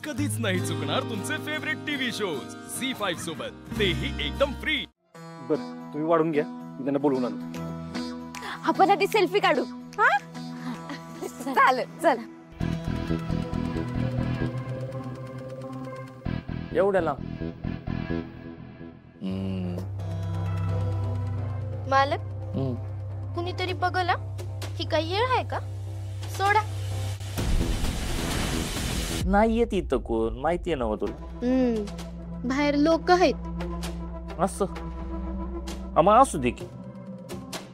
कधीच नाही चुकणार तुमचे फेवरेट टीव्ही शोज झी5 सोबत, तेही एकदम फ्री। बर तुम्ही वाढून घ्या, मी त्यांना बोलवून आणतो। आपण आधी सेल्फी काढू। हा चालेल, चल। एवढ्याला मालक कुणीतरी बघला, ही काही येळ आहे का? सोडा। नाही येत इथं कोण, माहितीये ना तुला। बाहेर लोक आहेत। असं आम्हा असू दे की,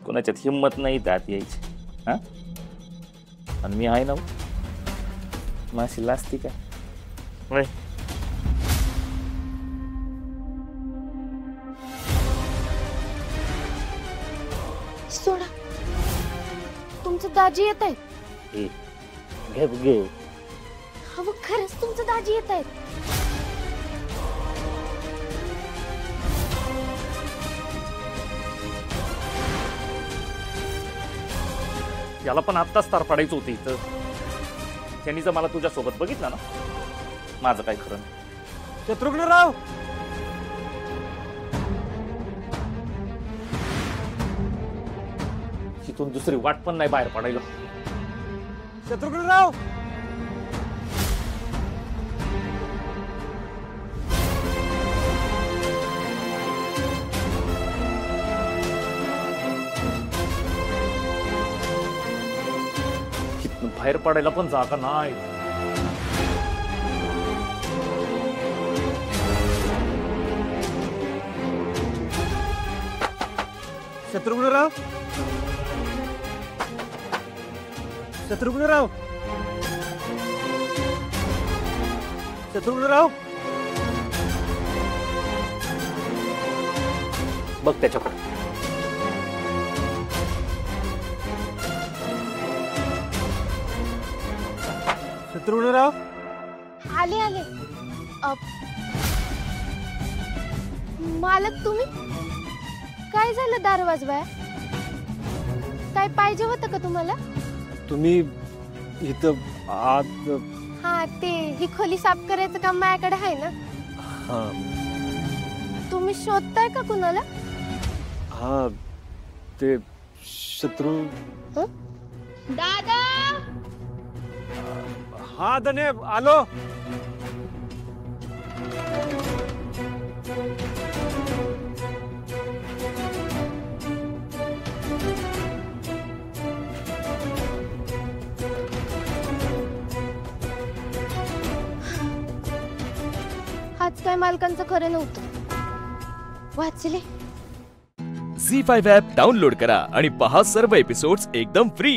कोणाच्यात हिंमत नाही त्यात यायची। हा आणि मी आहे ना, माशी लाजती काय? होय सोडा, तुमचं दाजी येत आहेत। घे घे, अहो खरंच तुमचं दाजी येत आहेत। याला पण आत्ताच तार पाडायचं होतं इथं। त्यांनी जर मला तुझ्या सोबत बघितलं ना, माझं काय खरं नाही। शत्रुघ्नराव, तिथून दुसरी वाट पण नाही बाहेर पडायला। शत्रुघ्नराव, तिथून बाहेर पडायला पण जागा नाही। शत्रुघ्नराव, शत्रुघ्नराव, शत्रुघ्नराव, बघ त्याच्याकडे। शत्रुघ्नराव, आले आले। मालक तुम्ही काय झालं? दार वाजवाय? काय पाहिजे होतं का तुम्हाला? तुम्ही इथं आत? हा, ते ही खोली साफ करायचं काम माझ्याकडे आहे ना। तुम्ही शोधताय का कुणाला? हा, ते शत्रू। दादा, हा दने आलो। आज काय मालकांचं खरं नव्हतं। वाचले। झी5 ॲप डाउनलोड करा आणि पहा सर्व एपिसोड्स एकदम फ्री।